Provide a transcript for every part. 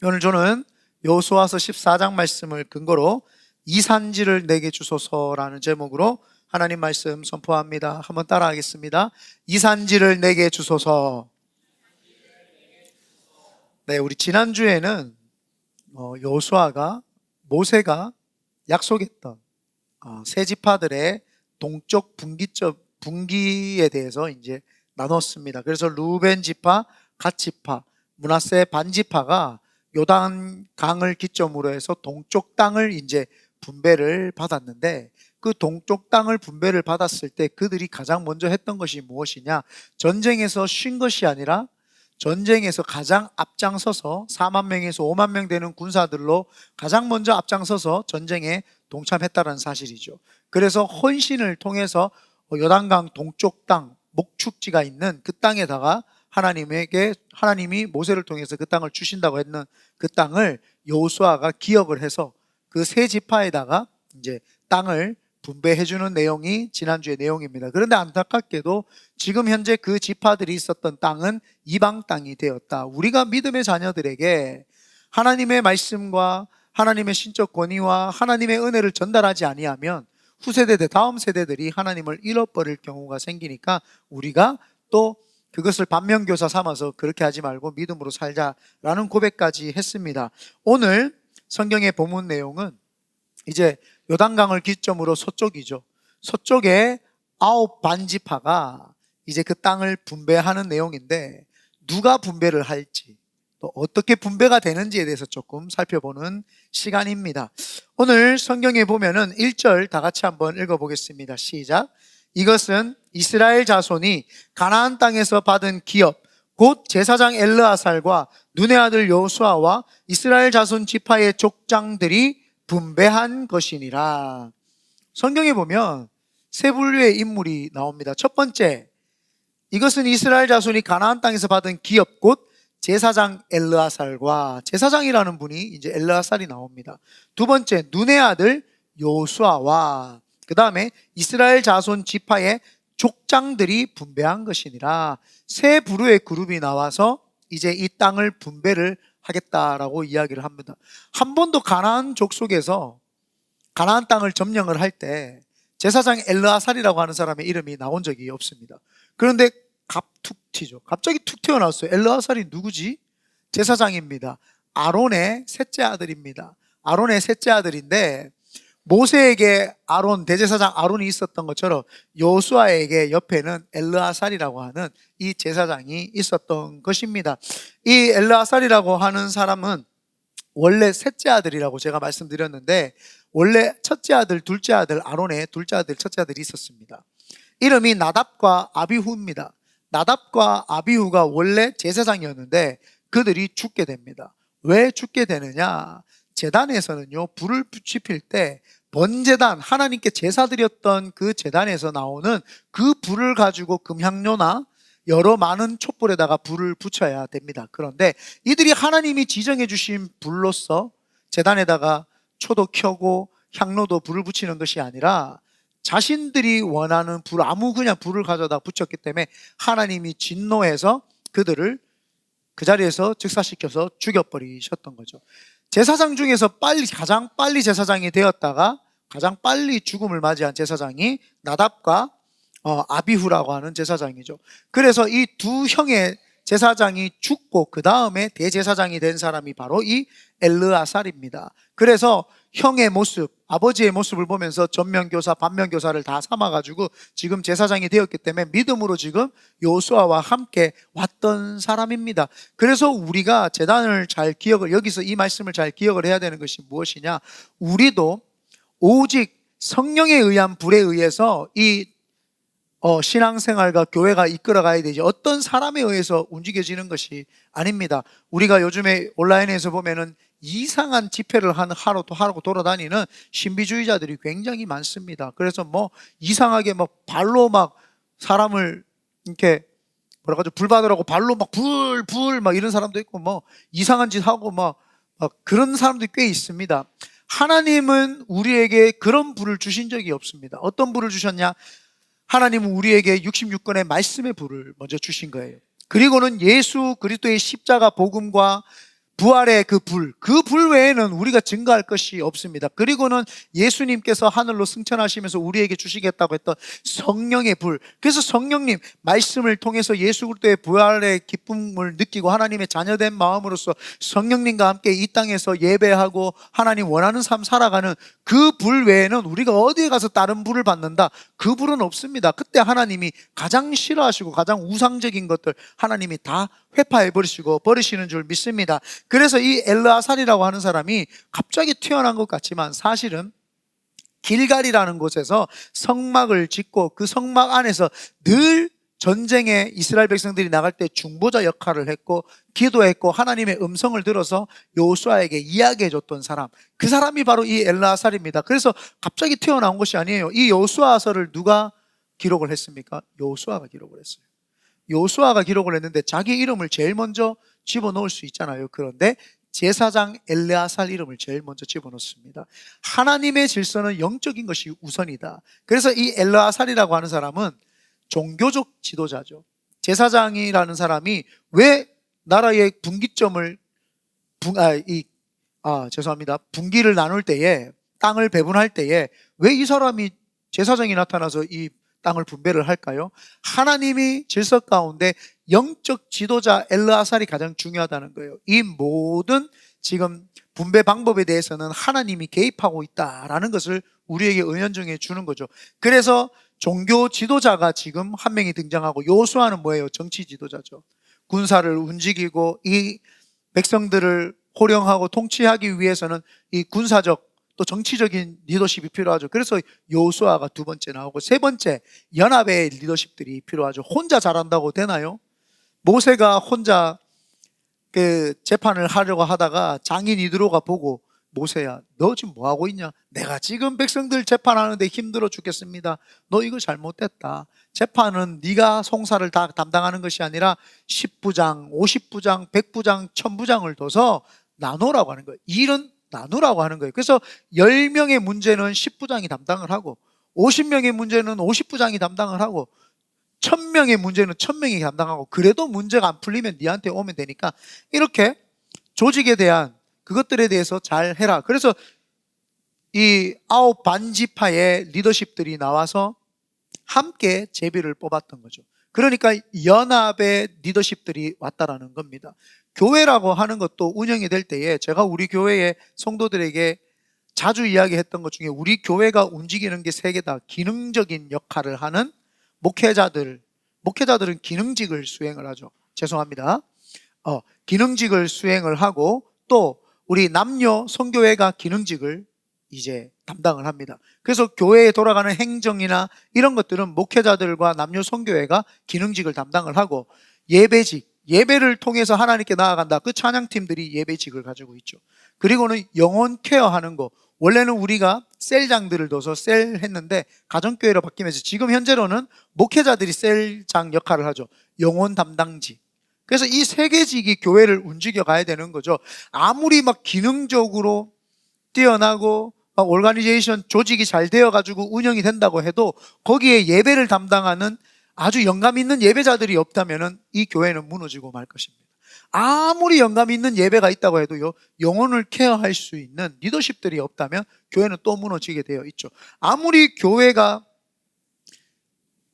오늘 저는 여호수아서 14장 말씀을 근거로 이산지를 내게 주소서라는 제목으로 하나님 말씀 선포합니다. 한번 따라하겠습니다. 이산지를 내게 주소서. 네, 우리 지난주에는 여호수아가 모세가 약속했던 세 지파들의 동쪽 분기에 대해서 이제 나눴습니다. 그래서 루벤 지파, 갓 지파, 므낫세 반 지파가 요단 강을 기점으로 해서 동쪽 땅을 이제 분배를 받았는데, 그 동쪽 땅을 분배를 받았을 때 그들이 가장 먼저 했던 것이 무엇이냐? 전쟁에서 쉰 것이 아니라 전쟁에서 가장 앞장서서 4만 명에서 5만 명 되는 군사들로 가장 먼저 앞장서서 전쟁에 동참했다는 사실이죠. 그래서 헌신을 통해서 요단강 동쪽 땅, 목축지가 있는 그 땅에다가 하나님이 모세를 통해서 그 땅을 주신다고 했는 그 땅을 여호수아가 기억을 해서 그 세 지파에다가 이제 땅을 분배해주는 내용이 지난주의 내용입니다. 그런데 안타깝게도 지금 현재 그 지파들이 있었던 땅은 이방 땅이 되었다. 우리가 믿음의 자녀들에게 하나님의 말씀과 하나님의 신적 권위와 하나님의 은혜를 전달하지 아니하면 후세대들, 다음 세대들이 하나님을 잃어버릴 경우가 생기니까 우리가 또 그것을 반면교사 삼아서 그렇게 하지 말고 믿음으로 살자라는 고백까지 했습니다. 오늘 성경의 본문 내용은 이제 요단강을 기점으로 서쪽이죠. 서쪽에 9 반지파가 이제 그 땅을 분배하는 내용인데, 누가 분배를 할지 또 어떻게 분배가 되는지에 대해서 조금 살펴보는 시간입니다. 오늘 성경에 보면은 1절 다 같이 한번 읽어보겠습니다. 시작. 이것은 이스라엘 자손이 가나안 땅에서 받은 기업 곧 제사장 엘르아살과 눈의 아들 여호수아와 이스라엘 자손 지파의 족장들이 분배한 것이니라. 성경에 보면 세 분류의 인물이 나옵니다. 첫 번째, 이것은 이스라엘 자손이 가나안 땅에서 받은 기업 곧 제사장 엘르아살과, 제사장이라는 분이 이제 엘르아살이 나옵니다. 두 번째, 눈의 아들 여호수아와, 그 다음에 이스라엘 자손 지파의 족장들이 분배한 것이니라. 세 부류의 그룹이 나와서 이제 이 땅을 분배를 하겠다라고 이야기를 합니다. 한 번도 가나안 족속에서 가나안 땅을 점령을 할 때 제사장 엘르아살이라고 하는 사람의 이름이 나온 적이 없습니다. 그런데 툭 튀죠. 갑자기 툭 튀어나왔어요. 엘르아살이 누구지? 제사장입니다. 아론의 셋째 아들입니다. 아론의 셋째 아들인데, 모세에게 대제사장 아론이 있었던 것처럼 여호수아에게 옆에는 엘르아살이라고 하는 이 제사장이 있었던 것입니다. 이 엘르아살이라고 하는 사람은 원래 셋째 아들이라고 제가 말씀드렸는데, 원래 첫째 아들, 둘째 아들, 아론의 둘째 아들, 첫째 아들이 있었습니다. 이름이 나답과 아비후입니다. 나답과 아비후가 원래 제사장이었는데 그들이 죽게 됩니다. 왜 죽게 되느냐? 제단에서는요, 불을 지필 때 번제단, 하나님께 제사 드렸던 그 제단에서 나오는 그 불을 가지고 금향료나 여러 많은 촛불에다가 불을 붙여야 됩니다. 그런데 이들이 하나님이 지정해 주신 불로서 제단에다가 초도 켜고 향로도 불을 붙이는 것이 아니라 자신들이 원하는 그냥 불을 가져다 붙였기 때문에 하나님이 진노해서 그들을 그 자리에서 즉사시켜서 죽여버리셨던 거죠. 제사장 중에서 가장 빨리 제사장이 되었다가 가장 빨리 죽음을 맞이한 제사장이 나답과 아비후라고 하는 제사장이죠. 그래서 이 두 형의 제사장이 죽고 그 다음에 대제사장이 된 사람이 바로 이 엘르아살입니다. 그래서 형의 모습, 아버지의 모습을 보면서 전면교사, 반면교사를 다 삼아가지고 지금 제사장이 되었기 때문에 믿음으로 지금 여호수아와 함께 왔던 사람입니다. 그래서 우리가 제단을 여기서 이 말씀을 잘 기억을 해야 되는 것이 무엇이냐? 우리도 오직 성령에 의한 불에 의해서 이 신앙생활과 교회가 이끌어가야 되지, 어떤 사람에 의해서 움직여지는 것이 아닙니다. 우리가 요즘에 온라인에서 보면은 이상한 집회를 하고 돌아다니는 신비주의자들이 굉장히 많습니다. 그래서 이상하게 발로 사람을 이렇게 불 받으라고 발로 불 이런 사람도 있고 이상한 짓 하고 그런 사람들이 꽤 있습니다. 하나님은 우리에게 그런 불을 주신 적이 없습니다. 어떤 불을 주셨냐? 하나님은 우리에게 66권의 말씀의 불을 먼저 주신 거예요. 그리고는 예수 그리스도의 십자가 복음과 부활의 그 불 외에는 우리가 증거할 것이 없습니다. 그리고는 예수님께서 하늘로 승천하시면서 우리에게 주시겠다고 했던 성령의 불. 그래서 성령님 말씀을 통해서 예수 그리스도의 부활의 기쁨을 느끼고 하나님의 자녀된 마음으로서 성령님과 함께 이 땅에서 예배하고 하나님 원하는 삶 살아가는 그 불 외에는 우리가 어디에 가서 다른 불을 받는다, 그 불은 없습니다. 그때 하나님이 가장 싫어하시고 가장 우상적인 것들 하나님이 다 회파해 버리시고 버리시는 줄 믿습니다. 그래서 이 엘르아살이라고 하는 사람이 갑자기 튀어나온 것 같지만 사실은 길갈이라는 곳에서 성막을 짓고 그 성막 안에서 늘 전쟁에 이스라엘 백성들이 나갈 때 중보자 역할을 했고 기도했고 하나님의 음성을 들어서 여호수아에게 이야기해 줬던 사람, 그 사람이 바로 이 엘르아살입니다. 그래서 갑자기 튀어나온 것이 아니에요. 이 여호수아서를 누가 기록을 했습니까? 여호수아가 기록을 했어요. 여호수아가 기록을 했는데 자기 이름을 제일 먼저 집어넣을 수 있잖아요. 그런데 제사장 엘르아살 이름을 제일 먼저 집어넣습니다. 하나님의 질서는 영적인 것이 우선이다. 그래서 이 엘르아살이라고 하는 사람은 종교적 지도자죠. 제사장이라는 사람이 왜 나라의 분기점을 분기를 나눌 때에, 땅을 배분할 때에 왜 이 사람이 제사장이 나타나서 이 땅을 분배를 할까요? 하나님이 질서 가운데 영적 지도자 엘르아살이 가장 중요하다는 거예요. 이 모든 지금 분배 방법에 대해서는 하나님이 개입하고 있다라는 것을 우리에게 은연중에 주는 거죠. 그래서 종교 지도자가 지금 한 명이 등장하고, 여호수아는 뭐예요? 정치 지도자죠. 군사를 움직이고 이 백성들을 호령하고 통치하기 위해서는 이 군사적 또 정치적인 리더십이 필요하죠. 그래서 여호수아가 두 번째 나오고, 세 번째 연합의 리더십들이 필요하죠. 혼자 잘한다고 되나요? 모세가 혼자 그 재판을 하려고 하다가 장인 이드로가 보고, 모세야 너 지금 뭐하고 있냐? 내가 지금 백성들 재판하는데 힘들어 죽겠습니다. 너 이거 잘못됐다. 재판은 네가 송사를 다 담당하는 것이 아니라 10부장, 50부장, 100부장, 1000부장을 둬서 나누라고 하는 거예요. 일은 나누라고 하는 거예요. 그래서 10명의 문제는 10부장이 담당을 하고, 50명의 문제는 50부장이 담당을 하고, 1000명의 문제는 1000명이 담당하고, 그래도 문제가 안 풀리면 네한테 오면 되니까 이렇게 조직에 대한 그것들에 대해서 잘 해라. 그래서 이 9 반지파의 리더십들이 나와서 함께 제비를 뽑았던 거죠. 그러니까 연합의 리더십들이 왔다라는 겁니다. 교회라고 하는 것도 운영이 될 때에 제가 우리 교회의 성도들에게 자주 이야기했던 것 중에 우리 교회가 움직이는 게 세 개다. 기능적인 역할을 하는 목회자들은 기능직을 수행을 하죠. 죄송합니다. 기능직을 수행을 하고, 또 우리 남녀 선교회가 기능직을 이제 담당을 합니다. 그래서 교회에 돌아가는 행정이나 이런 것들은 목회자들과 남녀 선교회가 기능직을 담당을 하고, 예배를 통해서 하나님께 나아간다. 그 찬양팀들이 예배직을 가지고 있죠. 그리고는 영혼 케어하는 거. 원래는 우리가 셀장들을 둬서 셀 했는데 가정교회로 바뀌면서 지금 현재로는 목회자들이 셀장 역할을 하죠. 영혼 담당직. 그래서 이 세 개직이 교회를 움직여 가야 되는 거죠. 아무리 막 기능적으로 뛰어나고 막 오르가니제이션 조직이 잘 되어가지고 운영이 된다고 해도 거기에 예배를 담당하는 아주 영감 있는 예배자들이 없다면 이 교회는 무너지고 말 것입니다. 아무리 영감 있는 예배가 있다고 해도요, 영혼을 케어할 수 있는 리더십들이 없다면 교회는 또 무너지게 되어 있죠. 아무리 교회가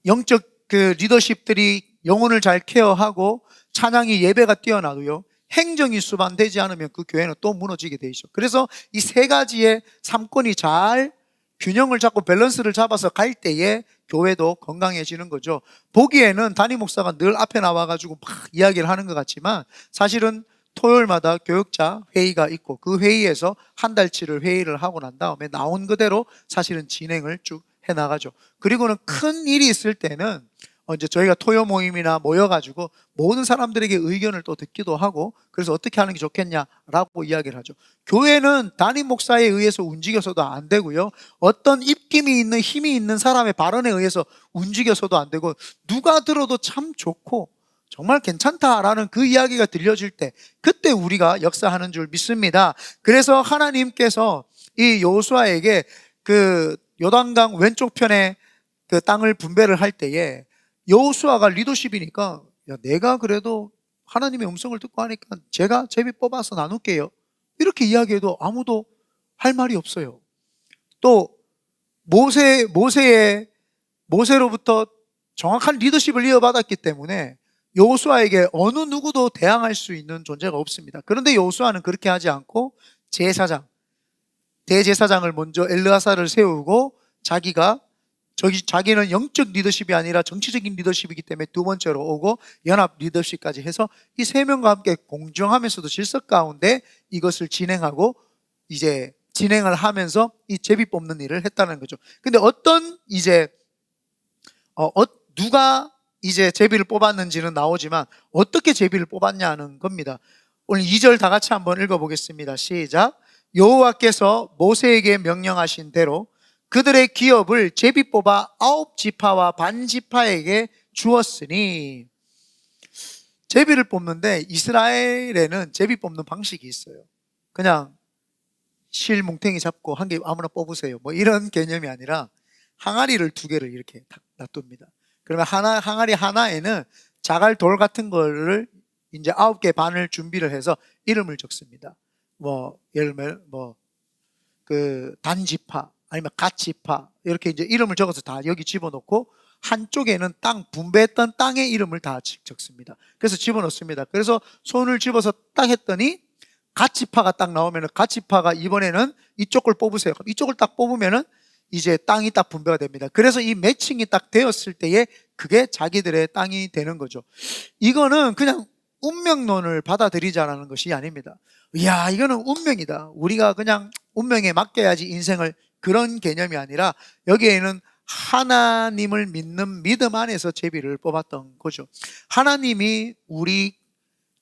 영적 그 리더십들이 영혼을 잘 케어하고 찬양이 예배가 뛰어나도요, 행정이 수반되지 않으면 그 교회는 또 무너지게 되어 있죠. 그래서 이 세 가지의 삼권이 잘 균형을 잡고 밸런스를 잡아서 갈 때에 교회도 건강해지는 거죠. 보기에는 담임 목사가 늘 앞에 나와가지고 막 이야기를 하는 것 같지만 사실은 토요일마다 교육자 회의가 있고 그 회의에서 한 달치를 회의를 하고 난 다음에 나온 그대로 사실은 진행을 쭉 해나가죠. 그리고는 큰 일이 있을 때는 이제 저희가 토요 모임이나 모여가지고 모든 사람들에게 의견을 또 듣기도 하고, 그래서 어떻게 하는 게 좋겠냐라고 이야기를 하죠. 교회는 담임 목사에 의해서 움직여서도 안 되고요, 어떤 입김이 있는 힘이 있는 사람의 발언에 의해서 움직여서도 안 되고, 누가 들어도 참 좋고 정말 괜찮다라는 그 이야기가 들려질 때 그때 우리가 역사하는 줄 믿습니다. 그래서 하나님께서 이 여호수아에게 그 요단강 왼쪽 편에 그 땅을 분배를 할 때에 여호수아가 리더십이니까, 야, 내가 그래도 하나님의 음성을 듣고 하니까 제가 제비 뽑아서 나눌게요. 이렇게 이야기해도 아무도 할 말이 없어요. 또 모세로부터 정확한 리더십을 이어받았기 때문에 여호수아에게 어느 누구도 대항할 수 있는 존재가 없습니다. 그런데 여호수아는 그렇게 하지 않고 대제사장을 먼저 엘르아사를 세우고 자기는 영적 리더십이 아니라 정치적인 리더십이기 때문에 두 번째로 오고 연합 리더십까지 해서 이 세 명과 함께 공정하면서도 질서 가운데 이것을 진행하고 이제 진행을 하면서 이 제비 뽑는 일을 했다는 거죠. 근데 누가 이제 제비를 뽑았는지는 나오지만 어떻게 제비를 뽑았냐는 겁니다. 오늘 2절 다 같이 한번 읽어보겠습니다. 시작. 여호와께서 모세에게 명령하신 대로 그들의 기업을 제비 뽑아 9지파와 반지파에게 주었으니, 제비를 뽑는데 이스라엘에는 제비 뽑는 방식이 있어요. 그냥 실 뭉탱이 잡고 한 개 아무나 뽑으세요, 뭐 이런 개념이 아니라 항아리를 2개를 이렇게 놔둡니다. 그러면 항아리 하나에는 자갈 돌 같은 거를 이제 9개 반을 준비를 해서 이름을 적습니다. 예를 들면 단지파 아니면 갓지파 이렇게 이제 이름을 적어서 다 여기 집어넣고, 한쪽에는 분배했던 땅의 이름을 다 적습니다. 그래서 집어넣습니다. 그래서 손을 집어서 딱 했더니 갓지파가 딱 나오면은 갓지파가 이번에는 이쪽을 뽑으세요. 그럼 이쪽을 딱 뽑으면은 이제 땅이 딱 분배가 됩니다. 그래서 이 매칭이 딱 되었을 때에 그게 자기들의 땅이 되는 거죠. 이거는 그냥 운명론을 받아들이자라는 것이 아닙니다. 이야, 이거는 운명이다, 우리가 그냥 운명에 맡겨야지 인생을, 그런 개념이 아니라 여기에는 하나님을 믿는 믿음 안에서 제비를 뽑았던 거죠. 하나님이 우리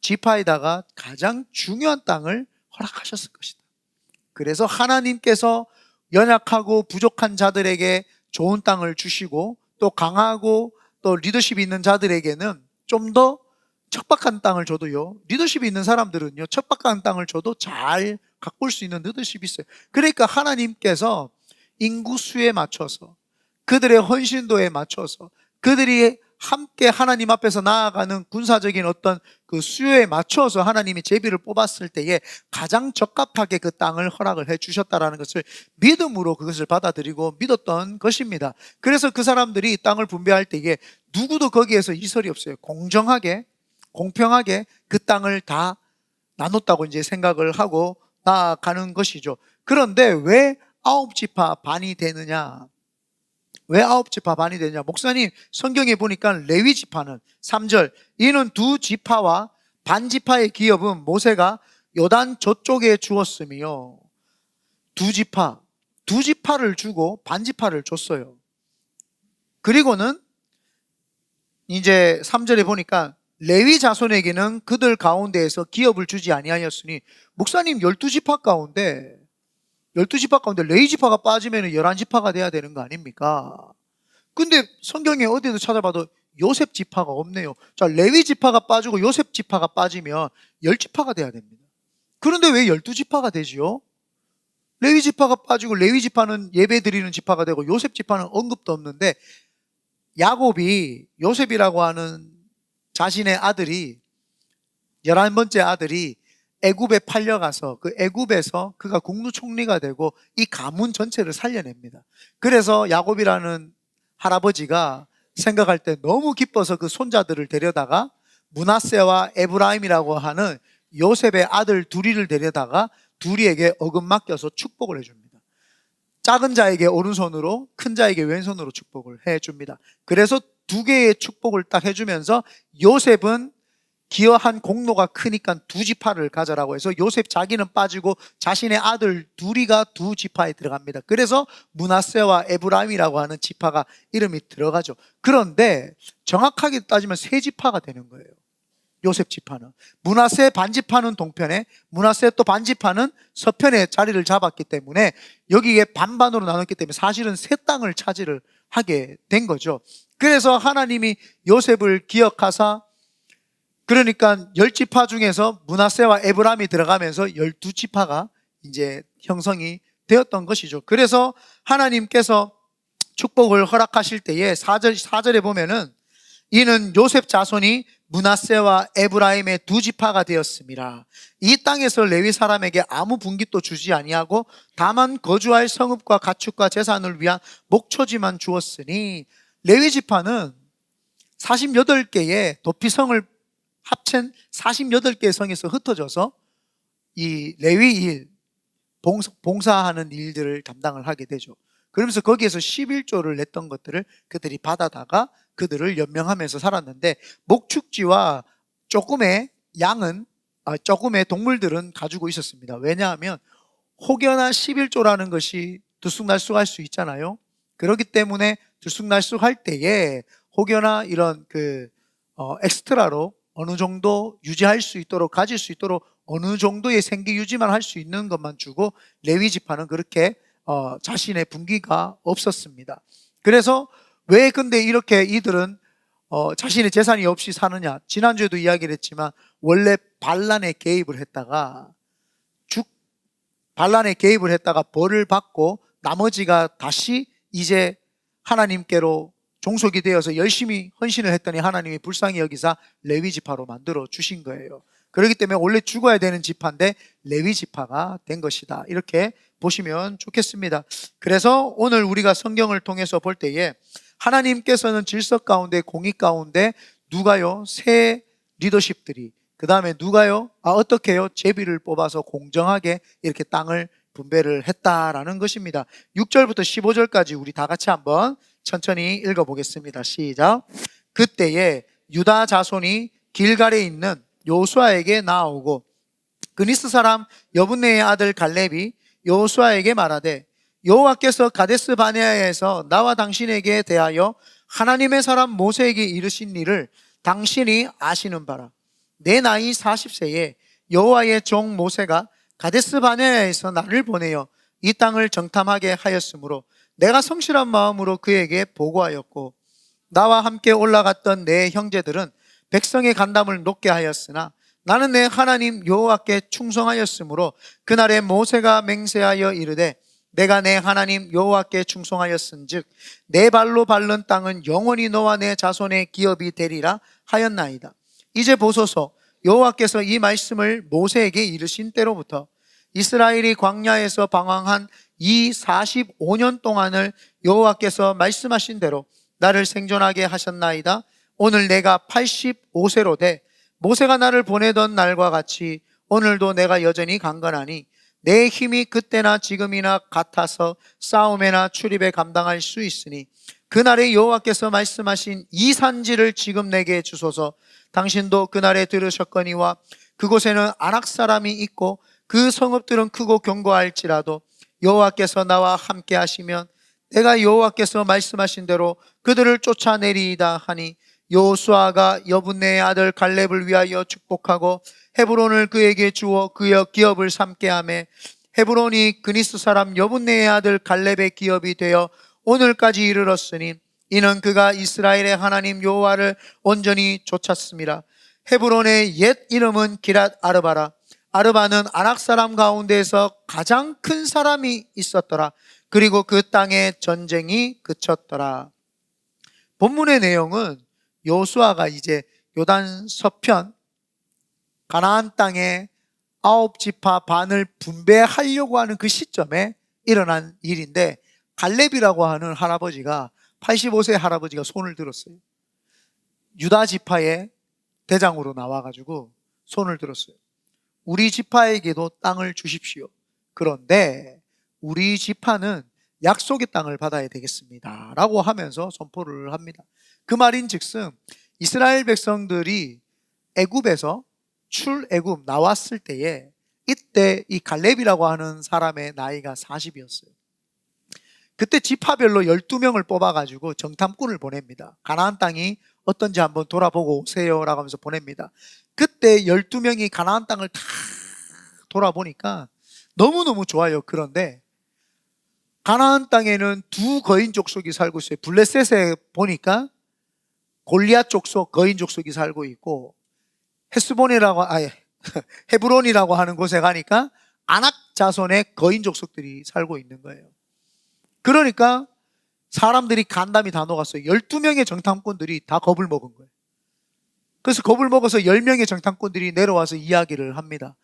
지파에다가 가장 중요한 땅을 허락하셨을 것이다. 그래서 하나님께서 연약하고 부족한 자들에게 좋은 땅을 주시고, 또 강하고 또 리더십이 있는 자들에게는 좀 더 척박한 땅을 줘도요, 리더십이 있는 사람들은요, 척박한 땅을 줘도 잘 가꿀 수 있는 리더십이 있어요. 그러니까 하나님께서 인구수에 맞춰서, 그들의 헌신도에 맞춰서, 그들이 함께 하나님 앞에서 나아가는 군사적인 어떤 그 수요에 맞춰서 하나님이 제비를 뽑았을 때에 가장 적합하게 그 땅을 허락을 해 주셨다라는 것을 믿음으로 그것을 받아들이고 믿었던 것입니다. 그래서 그 사람들이 땅을 분배할 때에 누구도 거기에서 이설이 없어요. 공정하게, 공평하게 그 땅을 다 나눴다고 이제 생각을 하고 나아가는 것이죠. 그런데 왜 9지파 반이 되느냐? 왜 9지파 반이 되냐? 목사님, 성경에 보니까 레위 지파는 3절, 이는 2지파와 반지파의 기업은 모세가 요단 저쪽에 주었으며, 2지파를 주고 반지파를 줬어요. 그리고는 이제 3절에 보니까 레위 자손에게는 그들 가운데에서 기업을 주지 아니하였으니, 목사님 12지파 가운데 레위 지파가 빠지면 11지파가 돼야 되는 거 아닙니까? 근데 성경에 어디에도 찾아봐도 요셉 지파가 없네요. 자, 레위 지파가 빠지고 요셉 지파가 빠지면 10지파가 돼야 됩니다. 그런데 왜 12지파가 되지요? 레위 지파가 빠지고, 레위 지파는 예배 드리는 지파가 되고 요셉 지파는 언급도 없는데, 야곱이, 요셉이라고 하는 자신의 아들이, 11번째 아들이 애굽에 팔려가서 그 애굽에서 그가 국무총리가 되고 이 가문 전체를 살려냅니다. 그래서 야곱이라는 할아버지가 생각할 때 너무 기뻐서 그 손자들을 데려다가 므낫세와 에브라임이라고 하는 요셉의 아들 둘이를 데려다가 둘이에게 어금 맡겨서 축복을 해줍니다. 작은 자에게 오른손으로, 큰 자에게 왼손으로 축복을 해줍니다. 그래서 2개의 축복을 딱 해주면서, 요셉은 기여한 공로가 크니까 2지파를 가져라고 해서 요셉 자기는 빠지고 자신의 아들 둘이가 2지파에 들어갑니다. 그래서 므낫세와 에브라임이라고 하는 지파가 이름이 들어가죠. 그런데 정확하게 따지면 3지파가 되는 거예요. 요셉 지파는. 므낫세 반지파는 동편에, 므낫세 또 반지파는 서편에 자리를 잡았기 때문에 여기에 반반으로 나눴기 때문에 사실은 3땅을 차지를 하게 된 거죠. 그래서 하나님이 요셉을 기억하사, 그러니까 10지파 중에서 므낫세와 에브라임이 들어가면서 12지파가 이제 형성이 되었던 것이죠. 그래서 하나님께서 축복을 허락하실 때에 4절에 보면은, 이는 요셉 자손이 므낫세와 에브라임의 두 지파가 되었습니다. 이 땅에서 레위 사람에게 아무 분깃도 주지 아니하고 다만 거주할 성읍과 가축과 재산을 위한 목초지만 주었으니, 레위 지파는 48개의 도피성을 합친 48개의 성에서 흩어져서 이 레위 일, 봉사하는 일들을 담당을 하게 되죠. 그러면서 거기에서 11조를 냈던 것들을 그들이 받아다가 그들을 연명하면서 살았는데, 목축지와 조금의 양은, 조금의 동물들은 가지고 있었습니다. 왜냐하면 혹여나 11조라는 것이 들쑥날쑥할 수 있잖아요. 그렇기 때문에 들쑥날쑥할 때에 혹여나 이런 엑스트라로 어느 정도 유지할 수 있도록, 가질 수 있도록 어느 정도의 생계 유지만 할 수 있는 것만 주고, 레위 지파는 그렇게 자신의 분기가 없었습니다. 그래서 왜 근데 이렇게 이들은 자신의 재산이 없이 사느냐? 지난주에도 이야기를 했지만, 원래 반란에 개입을 했다가 벌을 받고 나머지가 다시 이제 하나님께로 종속이 되어서 열심히 헌신을 했더니 하나님이 불쌍히 여기사 레위 지파로 만들어 주신 거예요. 그렇기 때문에 원래 죽어야 되는 지파인데 레위 지파가 된 것이다, 이렇게 보시면 좋겠습니다. 그래서 오늘 우리가 성경을 통해서 볼 때에 하나님께서는 질서 가운데, 공의 가운데 누가요? 새 리더십들이, 그 다음에 누가요? 어떻게 해요? 제비를 뽑아서 공정하게 이렇게 땅을 분배를 했다라는 것입니다. 6절부터 15절까지 우리 다 같이 한번 천천히 읽어보겠습니다. 시작. 그때에 유다 자손이 길갈에 있는 여호수아에게 나아오고, 그니스 사람 여분네의 아들 갈렙이 여호수아에게 말하되, 여호와께서 가데스 바네아에서 나와 당신에게 대하여 하나님의 사람 모세에게 이르신 일을 당신이 아시는 바라. 내 나이 40세에 여호와의 종 모세가 가데스 바네아에서 나를 보내어 이 땅을 정탐하게 하였으므로 내가 성실한 마음으로 그에게 보고하였고, 나와 함께 올라갔던 내 형제들은 백성의 간담을 높게 하였으나 나는 내 하나님 여호와께 충성하였으므로 그날에 모세가 맹세하여 이르되, 내가 내 하나님 여호와께 충성하였은즉 내 발로 밟는 땅은 영원히 너와 내 자손의 기업이 되리라 하였나이다. 이제 보소서, 여호와께서 이 말씀을 모세에게 이르신 때로부터 이스라엘이 광야에서 방황한 이 45년 동안을 여호와께서 말씀하신 대로 나를 생존하게 하셨나이다. 오늘 내가 85세로 돼 모세가 나를 보내던 날과 같이 오늘도 내가 여전히 강건하니 내 힘이 그때나 지금이나 같아서 싸움에나 출입에 감당할 수 있으니, 그날에 여호와께서 말씀하신 이 산지를 지금 내게 주소서. 당신도 그날에 들으셨거니와 그곳에는 아낙 사람이 있고 그 성읍들은 크고 견고할지라도 여호와께서 나와 함께 하시면 내가 여호와께서 말씀하신 대로 그들을 쫓아내리이다 하니, 여호수아가 여분네의 아들 갈렙을 위하여 축복하고 헤브론을 그에게 주어 그의 기업을 삼게 하매, 헤브론이 그니스 사람 여분네의 아들 갈렙의 기업이 되어 오늘까지 이르렀으니, 이는 그가 이스라엘의 하나님 여호와를 온전히 좇았습니다. 헤브론의 옛 이름은 기랏 아르바라. 아르바는 아낙 사람 가운데에서 가장 큰 사람이 있었더라. 그리고 그 땅에 전쟁이 그쳤더라. 본문의 내용은 여호수아가 이제 요단 서편 가나안 땅에 9지파 반을 분배하려고 하는 그 시점에 일어난 일인데, 갈렙이라고 하는 할아버지가 85세 할아버지가 손을 들었어요. 유다 지파의 대장으로 나와가지고 손을 들었어요. 우리 지파에게도 땅을 주십시오. 그런데 우리 지파는 약속의 땅을 받아야 되겠습니다 라고 하면서 선포를 합니다. 그 말인 즉슨 이스라엘 백성들이 애굽에서 출애굽 나왔을 때에 이때 이 갈렙이라고 하는 사람의 나이가 40이었어요. 그때 지파별로 12명을 뽑아가지고 정탐꾼을 보냅니다. 가나안 땅이 어떤지 한번 돌아보고 오세요 라고 하면서 보냅니다. 그때 12명이 가나안 땅을 다 돌아보니까 너무너무 좋아요. 그런데 가나안 땅에는 두 거인 족속이 살고 있어요. 블레셋에 보니까 골리앗 족속, 거인 족속이 살고 있고, 헤브론이라고 하는 곳에 가니까 아낙 자손의 거인 족속들이 살고 있는 거예요. 그러니까 사람들이 간담이 다 녹았어요. 12명의 정탐꾼들이 다 겁을 먹은 거예요. 그래서 겁을 먹어서 10명의 정탐꾼들이 내려와서 이야기를 합니다.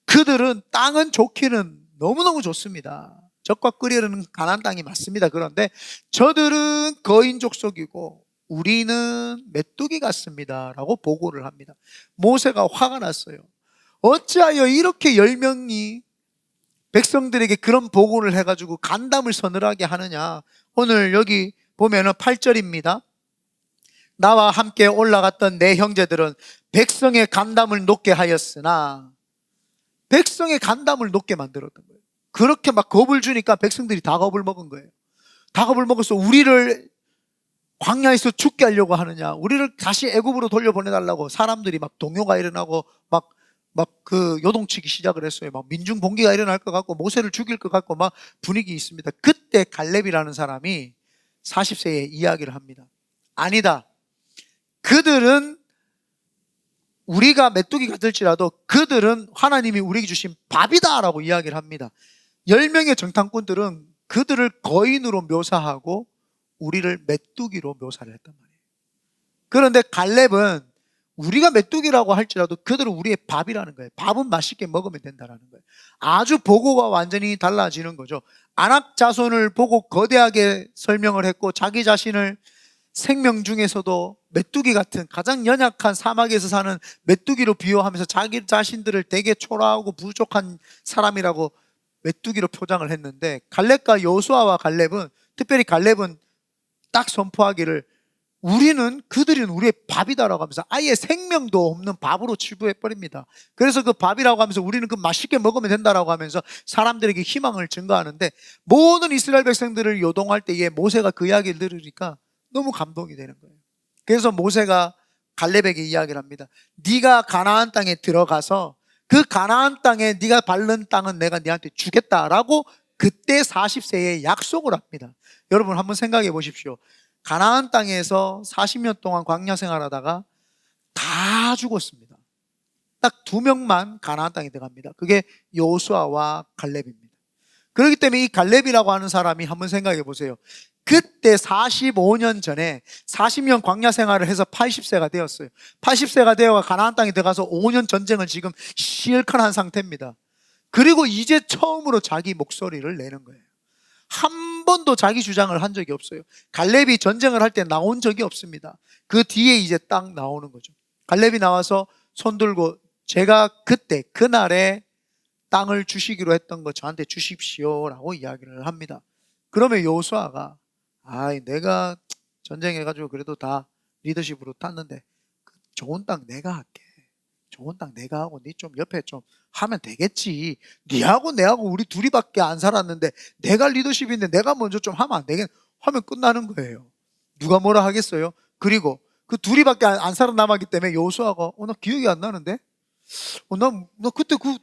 그들은 땅은 좋기는 너무너무 좋습니다. 적과 끓이는 가나안 땅이 맞습니다. 그런데 저들은 거인 족속이고 우리는 메뚜기 같습니다 라고 보고를 합니다. 모세가 화가 났어요. 어찌하여 이렇게 10명이 백성들에게 그런 보고를 해가지고 간담을 서늘하게 하느냐. 오늘 여기 보면은 8절입니다. 나와 함께 올라갔던 내 형제들은 백성의 간담을 높게 하였으나, 백성의 간담을 높게 만들었던 거예요. 그렇게 막 겁을 주니까 백성들이 다 겁을 먹은 거예요. 다 겁을 먹어서 우리를 광야에서 죽게 하려고 하느냐, 우리를 다시 애굽으로 돌려보내달라고 사람들이 막 동요가 일어나고 막 그 요동치기 시작을 했어요. 막 민중 봉기가 일어날 것 같고 모세를 죽일 것 같고 막 분위기 있습니다. 그때 갈렙이라는 사람이 40세에 이야기를 합니다. 아니다. 그들은 우리가 메뚜기 같을지라도 그들은 하나님이 우리에게 주신 밥이다 라고 이야기를 합니다. 10명의 정탐꾼들은 그들을 거인으로 묘사하고 우리를 메뚜기로 묘사를 했단 말이에요. 그런데 갈렙은 우리가 메뚜기라고 할지라도 그들은 우리의 밥이라는 거예요. 밥은 맛있게 먹으면 된다는 거예요. 아주 보고가 완전히 달라지는 거죠. 아낙 자손을 보고 거대하게 설명을 했고 자기 자신을 생명 중에서도 메뚜기 같은 가장 연약한 사막에서 사는 메뚜기로 비유하면서 자기 자신들을 되게 초라하고 부족한 사람이라고 메뚜기로 표장을 했는데, 갈렙과 여호수아와 갈렙은, 특별히 갈렙은 딱 선포하기를 우리는, 그들은 우리의 밥이다라고 하면서 아예 생명도 없는 밥으로 치부해버립니다. 그래서 그 밥이라고 하면서 우리는 그 맛있게 먹으면 된다라고 하면서 사람들에게 희망을 증거하는데, 모든 이스라엘 백성들을 요동할 때에 모세가 그 이야기를 들으니까 너무 감동이 되는 거예요. 그래서 모세가 갈렙에게 이야기를 합니다. 네가 가나안 땅에 들어가서 그 가나안 땅에 네가 밟는 땅은 내가 네한테 주겠다라고 그때 40세에 약속을 합니다. 여러분 한번 생각해 보십시오. 가나안 땅에서 40년 동안 광야 생활하다가 다 죽었습니다. 딱 2명만 가나안 땅에 들어갑니다. 그게 여호수아와 갈렙입니다. 그렇기 때문에 이 갈렙이라고 하는 사람이 한번 생각해 보세요. 그때 45년 전에 40년 광야 생활을 해서 80세가 되었어요. 80세가 되어 가나안 땅에 들어가서 5년 전쟁을 지금 실컷 한 상태입니다. 그리고 이제 처음으로 자기 목소리를 내는 거예요. 한 번도 자기 주장을 한 적이 없어요. 갈렙이 전쟁을 할 때 나온 적이 없습니다. 그 뒤에 이제 딱 나오는 거죠. 갈렙이 나와서 손 들고 제가 그때 그날에 땅을 주시기로 했던 거 저한테 주십시오라고 이야기를 합니다. 그러면 여호수아가 내가 전쟁해가지고 그래도 다 리더십으로 탔는데 좋은 땅 내가 할게. 좋은 땅 내가 하고 네 좀 옆에 좀 하면 되겠지. 네하고 내하고 우리 둘이밖에 안 살았는데 내가 리더십인데 내가 먼저 좀 하면 안 되겠? 하면 끝나는 거예요. 누가 뭐라 하겠어요? 그리고 그 둘이밖에 안 살아남았기 때문에 여호수아가 나 기억이 안 나는데 나 그때 그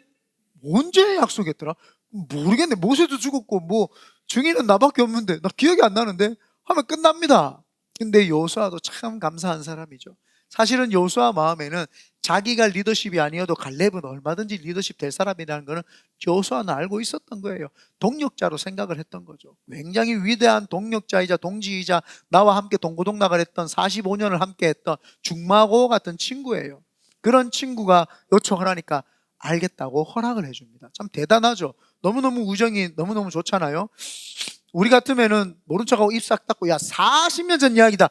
언제 약속했더라? 모르겠네. 모세도 죽었고 뭐 증인은 나밖에 없는데 나 기억이 안 나는데 하면 끝납니다. 근데 여호수아도 참 감사한 사람이죠. 사실은 여호수아 마음에는 자기가 리더십이 아니어도 갈렙은 얼마든지 리더십 될 사람이라는 것은 여호수아는 알고 있었던 거예요. 동력자로 생각을 했던 거죠. 굉장히 위대한 동력자이자 동지이자 나와 함께 동고동락을 했던 45년을 함께 했던 중마고 같은 친구예요. 그런 친구가 요청을 하니까 알겠다고 허락을 해줍니다. 참 대단하죠. 너무너무 우정이 너무너무 좋잖아요. 우리 같으면은 모른 척하고 입 싹 닫고 40년 전 이야기다.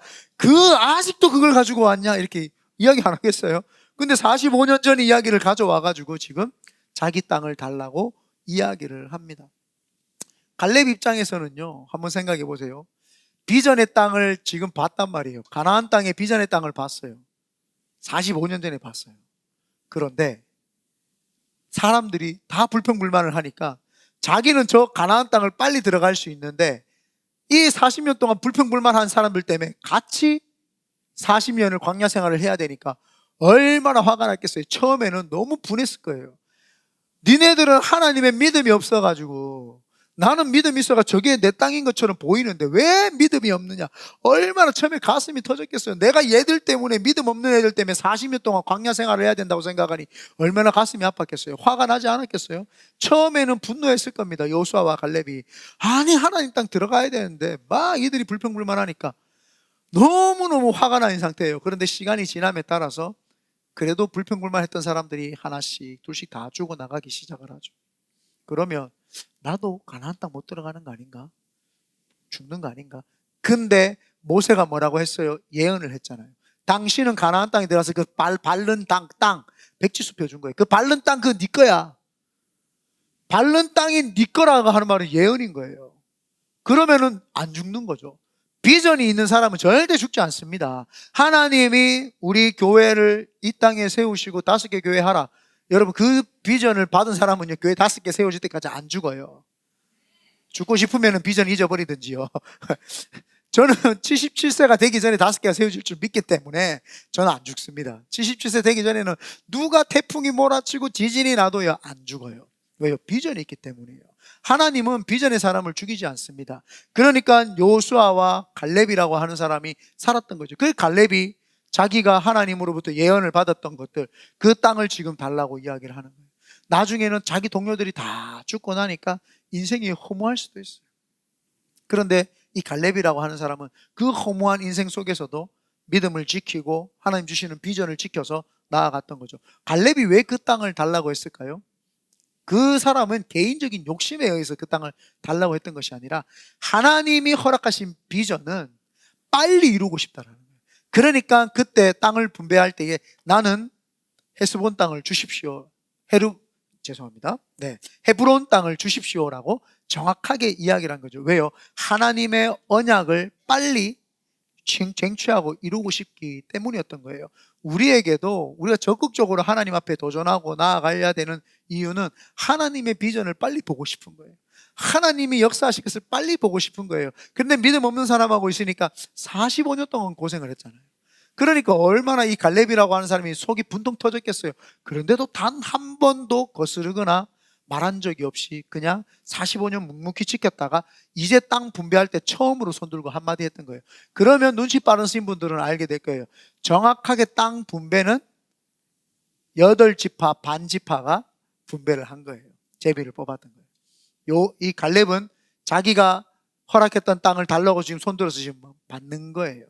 아직도 그걸 가지고 왔냐? 이렇게 이야기 안 하겠어요? 근데 45년 전 이야기를 가져와가지고 지금 자기 땅을 달라고 이야기를 합니다. 갈렙 입장에서는요, 한번 생각해 보세요. 비전의 땅을 지금 봤단 말이에요. 가나안 땅의 비전의 땅을 봤어요. 45년 전에 봤어요. 그런데 사람들이 다 불평불만을 하니까 자기는 저 가나안 땅을 빨리 들어갈 수 있는데 이 40년 동안 불평불만한 사람들 때문에 같이 40년을 광야 생활을 해야 되니까 얼마나 화가 났겠어요. 처음에는 너무 분했을 거예요. 니네들은 하나님의 믿음이 없어가지고 나는 믿음이 있어가 저게 내 땅인 것처럼 보이는데 왜 믿음이 없느냐. 얼마나 처음에 가슴이 터졌겠어요. 내가 얘들 때문에, 믿음 없는 애들 때문에 40년 동안 광야 생활을 해야 된다고 생각하니 얼마나 가슴이 아팠겠어요. 화가 나지 않았겠어요. 처음에는 분노했을 겁니다. 여호수아와 갈렙이 하나님 땅 들어가야 되는데 막 이들이 불평불만하니까 너무너무 화가 난 상태예요. 그런데 시간이 지남에 따라서 그래도 불평불만했던 사람들이 하나씩 둘씩 다 죽어나가기 시작을 하죠. 그러면 나도 가나안 땅 못 들어가는 거 아닌가? 죽는 거 아닌가? 근데 모세가 뭐라고 했어요? 예언을 했잖아요. 당신은 가나안 땅에 들어가서 그 밟는 땅 백지수 펴준 거예요. 그 밟는 땅 그거 네 거야. 밟는 땅이 네 거라고 하는 말은 예언인 거예요. 그러면은 안 죽는 거죠. 비전이 있는 사람은 절대 죽지 않습니다. 하나님이 우리 교회를 이 땅에 세우시고 5개 교회 하라. 여러분 그 비전을 받은 사람은요 교회 5개 세워질 때까지 안 죽어요. 죽고 싶으면 비전 잊어버리든지요. 저는 77세가 되기 전에 5개가 세워질 줄 믿기 때문에 저는 안 죽습니다. 77세 되기 전에는 누가 태풍이 몰아치고 지진이 나도요 안 죽어요. 왜요? 비전이 있기 때문이에요. 하나님은 비전의 사람을 죽이지 않습니다. 그러니까 요수아와 갈렙이라고 하는 사람이 살았던 거죠. 그 갈렙이 자기가 하나님으로부터 예언을 받았던 것들, 그 땅을 지금 달라고 이야기를 하는 거예요. 나중에는 자기 동료들이 다 죽고 나니까 인생이 허무할 수도 있어요. 그런데 이 갈렙이라고 하는 사람은 그 허무한 인생 속에서도 믿음을 지키고 하나님 주시는 비전을 지켜서 나아갔던 거죠. 갈렙이 왜 그 땅을 달라고 했을까요? 그 사람은 개인적인 욕심에 의해서 그 땅을 달라고 했던 것이 아니라 하나님이 허락하신 비전은 빨리 이루고 싶다라는 거예요. 그러니까 그때 땅을 분배할 때에 나는 헤스본 땅을 주십시오. 헤브론 땅을 주십시오라고 정확하게 이야기를 한 거죠. 왜요? 하나님의 언약을 빨리 쟁취하고 이루고 싶기 때문이었던 거예요. 우리에게도 우리가 적극적으로 하나님 앞에 도전하고 나아가야 되는 이유는 하나님의 비전을 빨리 보고 싶은 거예요. 하나님이 역사하실 것을 빨리 보고 싶은 거예요. 그런데 믿음 없는 사람하고 있으니까 45년 동안 고생을 했잖아요. 그러니까 얼마나 이 갈렙이라고 하는 사람이 속이 분통 터졌겠어요. 그런데도 단 한 번도 거스르거나 말한 적이 없이 그냥 45년 묵묵히 지켰다가 이제 땅 분배할 때 처음으로 손 들고 한마디 했던 거예요. 그러면 눈치 빠른 신분들은 알게 될 거예요. 정확하게 땅 분배는 8지파 반지파가 분배를 한 거예요. 제비를 뽑았던 거예요. 이 갈렙은 자기가 허락했던 땅을 달라고 지금 손들어서 지금 받는 거예요.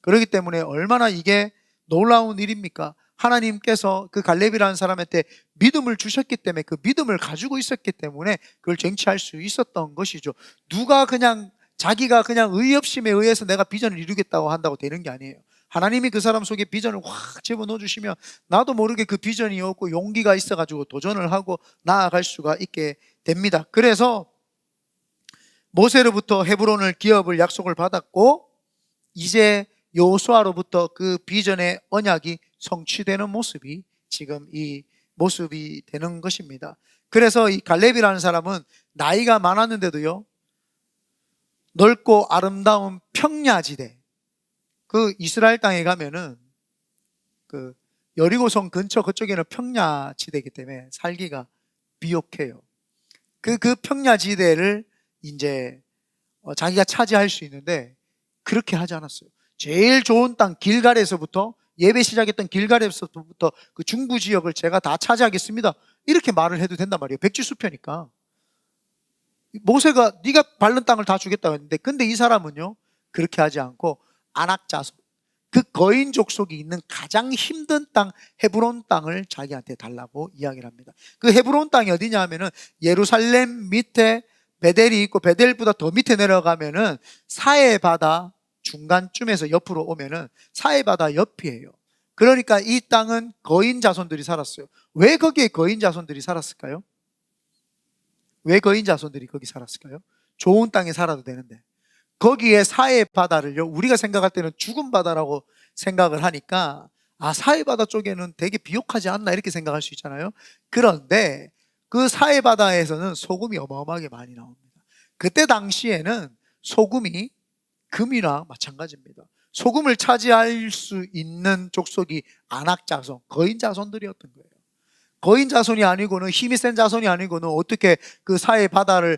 그렇기 때문에 얼마나 이게 놀라운 일입니까? 하나님께서 그 갈렙이라는 사람한테 믿음을 주셨기 때문에 그 믿음을 가지고 있었기 때문에 그걸 쟁취할 수 있었던 것이죠. 누가 그냥 자기가 그냥 의협심에 의해서 내가 비전을 이루겠다고 한다고 되는 게 아니에요. 하나님이 그 사람 속에 비전을 확 집어넣어 주시면 나도 모르게 그 비전이 없고 용기가 있어가지고 도전을 하고 나아갈 수가 있게 됩니다. 그래서 모세로부터 헤브론을 기업을 약속을 받았고 이제 여호수아로부터 그 비전의 언약이 성취되는 모습이 지금 이 모습이 되는 것입니다. 그래서 이 갈렙이라는 사람은 나이가 많았는데도요 넓고 아름다운 평야지대, 그 이스라엘 땅에 가면은 그 여리고성 근처 그쪽에는 평야지대이기 때문에 살기가 비옥해요. 그 평야지대를 이제 자기가 차지할 수 있는데 그렇게 하지 않았어요. 제일 좋은 땅 길갈에서부터 예배 시작했던 길갈에서부터 그 중부 지역을 제가 다 차지하겠습니다. 이렇게 말을 해도 된단 말이에요. 백지수표니까. 모세가 네가 밟는 땅을 다 주겠다고 했는데 근데 이 사람은요 그렇게 하지 않고 안악자손, 그 거인 족속이 있는 가장 힘든 땅 헤브론 땅을 자기한테 달라고 이야기를 합니다. 그 헤브론 땅이 어디냐 하면은 예루살렘 밑에 베델이 있고 베델보다 더 밑에 내려가면은 사해바다 중간쯤에서 옆으로 오면은 사해바다 옆이에요. 그러니까 이 땅은 거인 자손들이 살았어요. 왜 거기에 거인 자손들이 살았을까요? 왜 거인 자손들이 거기 살았을까요? 좋은 땅에 살아도 되는데 거기에 사해바다를요 우리가 생각할 때는 죽은 바다라고 생각을 하니까 사해바다 쪽에는 되게 비옥하지 않나 이렇게 생각할 수 있잖아요. 그런데 그 사해바다에서는 소금이 어마어마하게 많이 나옵니다. 그때 당시에는 소금이 금이나 마찬가지입니다. 소금을 차지할 수 있는 족속이 안악자손, 거인 자손들이었던 거예요. 거인 자손이 아니고는 힘이 센 자손이 아니고는 어떻게 그 사해 바다를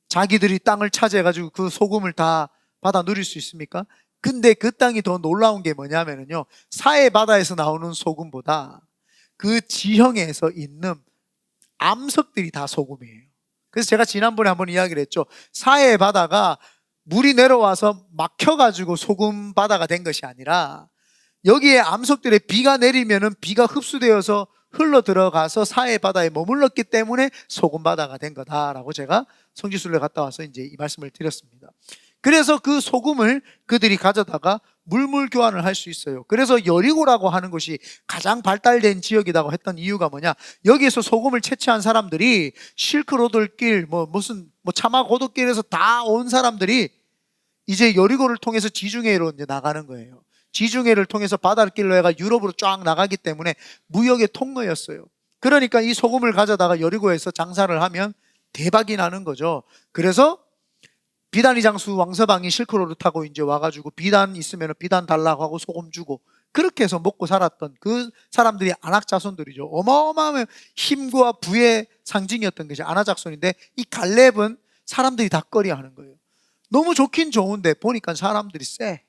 자기들이 땅을 차지해가지고 그 소금을 다 받아 누릴 수 있습니까? 근데 그 땅이 더 놀라운 게 뭐냐면요 사해 바다에서 나오는 소금보다 그 지형에서 있는 암석들이 다 소금이에요. 그래서 제가 지난번에 한번 이야기를 했죠. 사해 바다가 물이 내려와서 막혀가지고 소금 바다가 된 것이 아니라 여기에 암석들에 비가 내리면은 비가 흡수되어서 흘러 들어가서 사해 바다에 머물렀기 때문에 소금 바다가 된 거다라고 제가 성지순례 갔다 와서 이제 이 말씀을 드렸습니다. 그래서 그 소금을 그들이 가져다가 물물 교환을 할 수 있어요. 그래서 여리고라고 하는 것이 가장 발달된 지역이라고 했던 이유가 뭐냐? 여기에서 소금을 채취한 사람들이 실크로드길, 무슨 차마 고도길에서 다 온 사람들이 이제 여리고를 통해서 지중해로 이제 나가는 거예요. 지중해를 통해서 바닷길로 해가 유럽으로 쫙 나가기 때문에 무역의 통로였어요. 그러니까 이 소금을 가져다가 여리고에서 장사를 하면 대박이 나는 거죠. 그래서 비단이 장수 왕서방이 실크로드 타고 이제 와가지고 비단 있으면 비단 달라고 하고 소금 주고 그렇게 해서 먹고 살았던 그 사람들이 아낙 자손들이죠. 어마어마한 힘과 부의 상징이었던 것이 아낙 자손인데, 이 갈렙은 사람들이 다 꺼려하는 거예요. 너무 좋긴 좋은데 보니까 사람들이 세.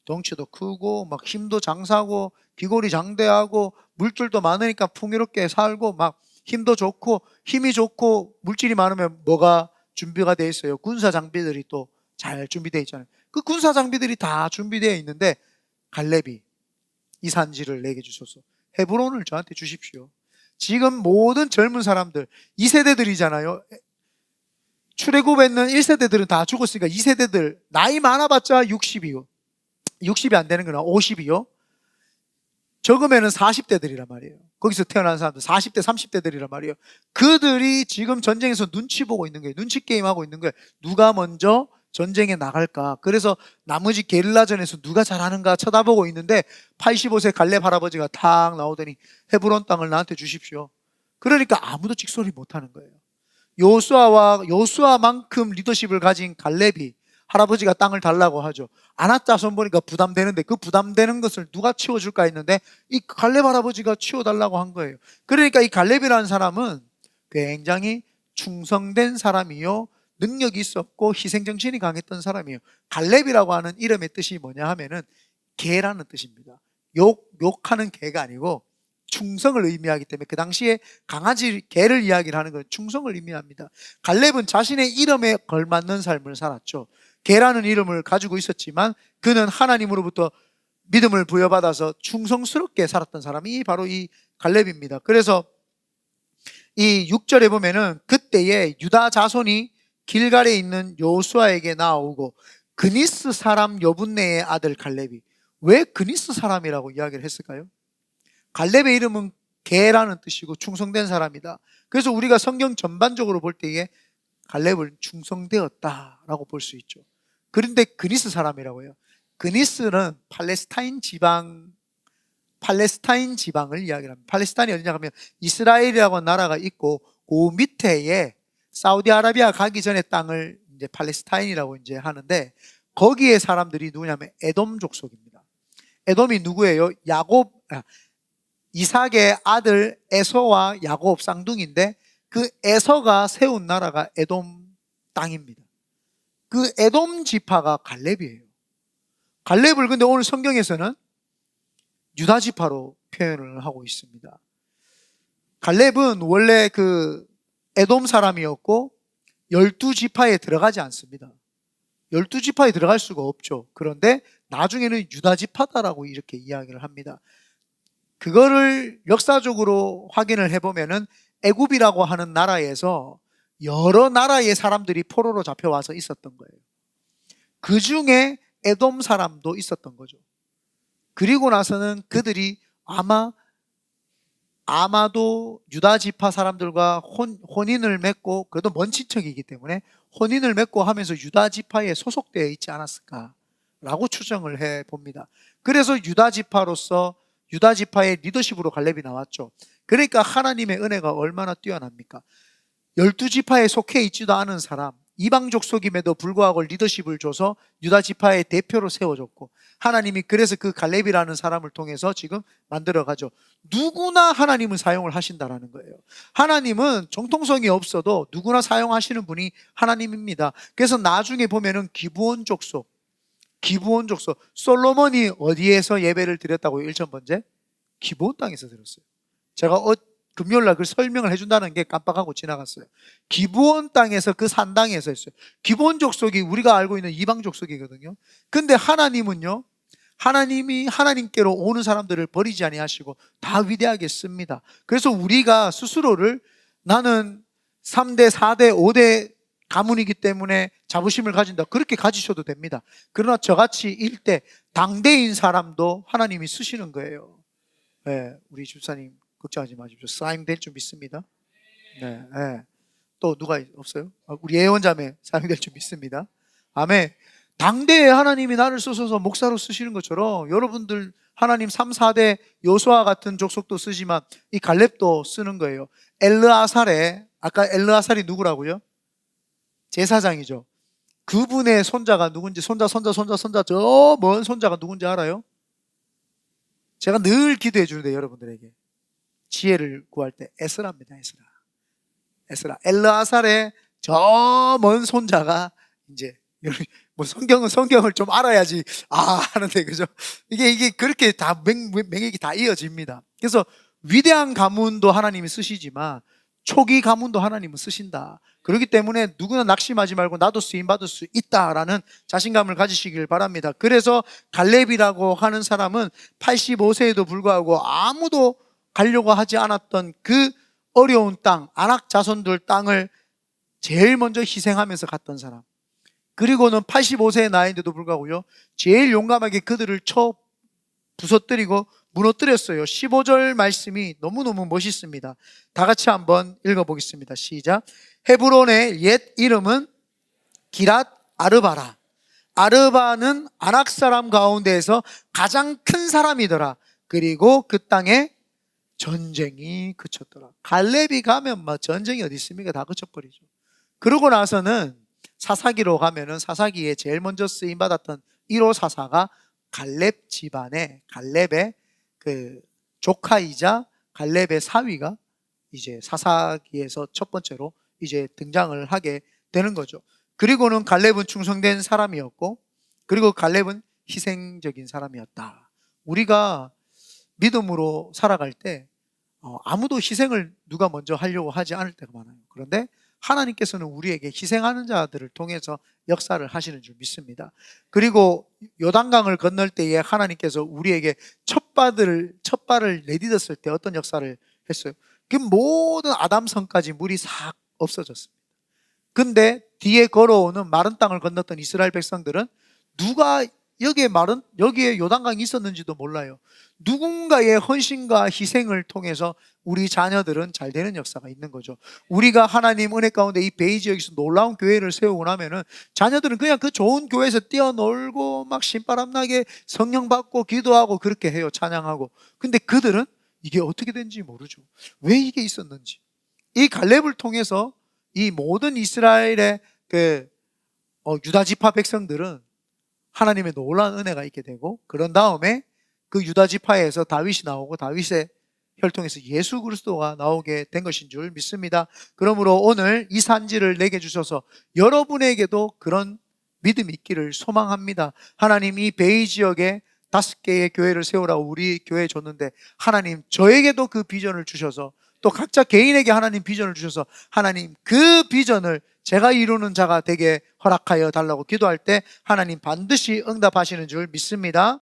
덩치도 크고 막 힘도 장사고 귀골이 장대하고 물줄도 많으니까 풍요롭게 살고 막 힘도 좋고 힘이 좋고 물질이 많으면 뭐가 준비가 돼 있어요? 군사 장비들이 또 잘 준비되어 있잖아요. 그 군사 장비들이 다 준비되어 있는데 갈렙이 이 산지를 내게 주소서, 헤브론을 저한테 주십시오. 지금 모든 젊은 사람들 2세대들이잖아요. 출애굽했는 1세대들은 다 죽었으니까 2세대들 나이 많아봤자 60이요. 60이 안 되는 거나 50이요. 적으면은 40대들이란 말이에요. 거기서 태어난 사람들 40대 30대들이란 말이에요. 그들이 지금 전쟁에서 눈치 보고 있는 거예요. 눈치 게임 하고 있는 거예요. 누가 먼저 전쟁에 나갈까? 그래서 나머지 게릴라전에서 누가 잘하는가 쳐다보고 있는데 85세 갈렙 할아버지가 탁 나오더니 헤브론 땅을 나한테 주십시오. 그러니까 아무도 찍소리 못 하는 거예요. 요수아만큼 리더십을 가진 갈렙이 할아버지가 땅을 달라고 하죠. 아낙 자손 보니까 부담되는데 그 부담되는 것을 누가 치워줄까 했는데 이 갈렙 할아버지가 치워달라고 한 거예요. 그러니까 이 갈렙이라는 사람은 굉장히 충성된 사람이요, 능력이 있었고 희생정신이 강했던 사람이에요. 갈렙이라고 하는 이름의 뜻이 뭐냐 하면은 개라는 뜻입니다. 욕하는 개가 아니고 충성을 의미하기 때문에 그 당시에 강아지 개를 이야기를 하는 건 충성을 의미합니다. 갈렙은 자신의 이름에 걸맞는 삶을 살았죠. 개라는 이름을 가지고 있었지만 그는 하나님으로부터 믿음을 부여받아서 충성스럽게 살았던 사람이 바로 이 갈렙입니다. 그래서 이 6절에 보면은 그때에 유다 자손이 길갈에 있는 여호수아에게 나오고, 그니스 사람 여분네의 아들 갈렙이, 왜 그니스 사람이라고 이야기를 했을까요? 갈렙의 이름은 개라는 뜻이고 충성된 사람이다. 그래서 우리가 성경 전반적으로 볼 때에 갈렙을 충성되었다라고 볼 수 있죠. 그런데 그니스 사람이라고 해요. 그니스는 팔레스타인 지방을 이야기를 합니다. 팔레스타인이 어디냐 하면 이스라엘이라고 하는 나라가 있고 그 밑에에 사우디아라비아 가기 전에 땅을 이제 팔레스타인이라고 이제 하는데, 거기에 사람들이 누구냐면 에돔 족속입니다. 에돔이 누구예요? 이삭의 아들 에서와 야곱 쌍둥이인데 그 에서가 세운 나라가 에돔 땅입니다. 그 에돔 지파가 갈렙이에요. 갈렙을 근데 오늘 성경에서는 유다 지파로 표현을 하고 있습니다. 갈렙은 원래 그 에돔 사람이었고 12지파에 들어가지 않습니다. 12지파에 들어갈 수가 없죠. 그런데 나중에는 유다 지파다라고 이렇게 이야기를 합니다. 그거를 역사적으로 확인을 해보면은 애굽이라고 하는 나라에서 여러 나라의 사람들이 포로로 잡혀와서 있었던 거예요. 그 중에 에돔 사람도 있었던 거죠. 그리고 나서는 그들이 아마도 유다 지파 사람들과 혼인을 맺고, 그래도 먼 친척이기 때문에 혼인을 맺고 하면서 유다 지파에 소속되어 있지 않았을까라고 추정을 해 봅니다. 그래서 유다 지파로서 유다 지파의 리더십으로 갈렙이 나왔죠. 그러니까 하나님의 은혜가 얼마나 뛰어납니까? 12지파에 속해 있지도 않은 사람, 이방 족속임에도 불구하고 리더십을 줘서 유다 지파의 대표로 세워줬고, 하나님이 그래서 그 갈렙이라는 사람을 통해서 지금 만들어가죠. 누구나 하나님은 사용을 하신다라는 거예요. 하나님은 정통성이 없어도 누구나 사용하시는 분이 하나님입니다. 그래서 나중에 보면은 기브온 족속, 솔로몬이 어디에서 예배를 드렸다고요? 1,000번째? 기브온 땅에서 드렸어요. 제가 금요일날 그 설명을 해준다는 게 깜빡하고 지나갔어요. 기브온 땅에서, 그 산당에서 했어요. 기브온 족속이 우리가 알고 있는 이방 족속이거든요. 근데 하나님은요, 하나님이 하나님께로 오는 사람들을 버리지 아니하시고 다 위대하게 씁니다. 그래서 우리가 스스로를 나는 3대, 4대, 5대 가문이기 때문에 자부심을 가진다, 그렇게 가지셔도 됩니다. 그러나 저같이 일대 당대인 사람도 하나님이 쓰시는 거예요. 네, 우리 집사님 걱정하지 마십시오. 사임 될 줄 믿습니다. 네, 네. 또 누가 없어요? 우리 예언자매 사임 될 줄 믿습니다. 아멘. 당대에 하나님이 나를 쓰셔서 목사로 쓰시는 것처럼 여러분들 하나님 3, 4대 여호수아 같은 족속도 쓰지만 이 갈렙도 쓰는 거예요. 엘르아살에, 아까 엘르아살이 누구라고요? 제사장이죠. 그분의 손자가 누군지, 손자 저 먼 손자가 누군지 알아요? 제가 늘 기도해 주는데 여러분들에게 지혜를 구할 때 에스라입니다. 에스라. 엘르아살의 저 먼 손자가 이제, 뭐 성경을 좀 알아야지 하는데, 그죠? 이게 그렇게 다 맥이 다 이어집니다. 그래서 위대한 가문도 하나님이 쓰시지만 초기 가문도 하나님은 쓰신다. 그렇기 때문에 누구나 낙심하지 말고 나도 쓰임 받을 수 있다라는 자신감을 가지시길 바랍니다. 그래서 갈렙이라고 하는 사람은 85세에도 불구하고 아무도 가려고 하지 않았던 그 어려운 땅, 아낙 자손들 땅을 제일 먼저 희생하면서 갔던 사람. 그리고는 85세의 나이인데도 불구하고요, 제일 용감하게 그들을 쳐 부서뜨리고 무너뜨렸어요. 15절 말씀이 너무너무 멋있습니다. 다 같이 한번 읽어보겠습니다. 시작. 헤브론의 옛 이름은 기랏 아르바라. 아르바는 아낙 사람 가운데에서 가장 큰 사람이더라. 그리고 그 땅에 전쟁이 그쳤더라. 갈렙이 가면 뭐 전쟁이 어디 있습니까? 다 그쳐버리죠. 그러고 나서는 사사기로 가면은 사사기에 제일 먼저 쓰임 받았던 1호 사사가 갈렙 집안의, 갈렙의 그 조카이자 갈렙의 사위가 이제 사사기에서 첫 번째로 이제 등장을 하게 되는 거죠. 그리고는 갈렙은 충성된 사람이었고, 그리고 갈렙은 희생적인 사람이었다. 우리가 믿음으로 살아갈 때 아무도 희생을 누가 먼저 하려고 하지 않을 때가 많아요. 그런데 하나님께서는 우리에게 희생하는 자들을 통해서 역사를 하시는 줄 믿습니다. 그리고 요단강을 건널 때에 하나님께서 우리에게 첫 발을 내딛었을 때 어떤 역사를 했어요? 그 모든 아담성까지 물이 싹 없어졌습니다. 근데 뒤에 걸어오는 마른 땅을 건넜던 이스라엘 백성들은 누가 여기에 요단강이 있었는지도 몰라요. 누군가의 헌신과 희생을 통해서 우리 자녀들은 잘 되는 역사가 있는 거죠. 우리가 하나님 은혜 가운데 이 베이 지역에서 놀라운 교회를 세우고 나면은 자녀들은 그냥 그 좋은 교회에서 뛰어놀고 막 신바람나게 성령 받고 기도하고 그렇게 해요. 찬양하고. 근데 그들은 이게 어떻게 된지 모르죠. 왜 이게 있었는지. 이 갈렙을 통해서 이 모든 이스라엘의 유다 지파 백성들은 하나님의 놀라운 은혜가 있게 되고, 그런 다음에 그 유다 지파에서 다윗이 나오고 다윗의 혈통에서 예수 그리스도가 나오게 된 것인 줄 믿습니다. 그러므로 오늘 이 산지를 내게 주셔서 여러분에게도 그런 믿음이 있기를 소망합니다. 하나님 이 베이 지역에 5개의 교회를 세우라고 우리 교회에 줬는데 하나님 저에게도 그 비전을 주셔서, 또 각자 개인에게 하나님 비전을 주셔서 하나님 그 비전을 제가 이루는 자가 되게 허락하여 달라고 기도할 때 하나님 반드시 응답하시는 줄 믿습니다.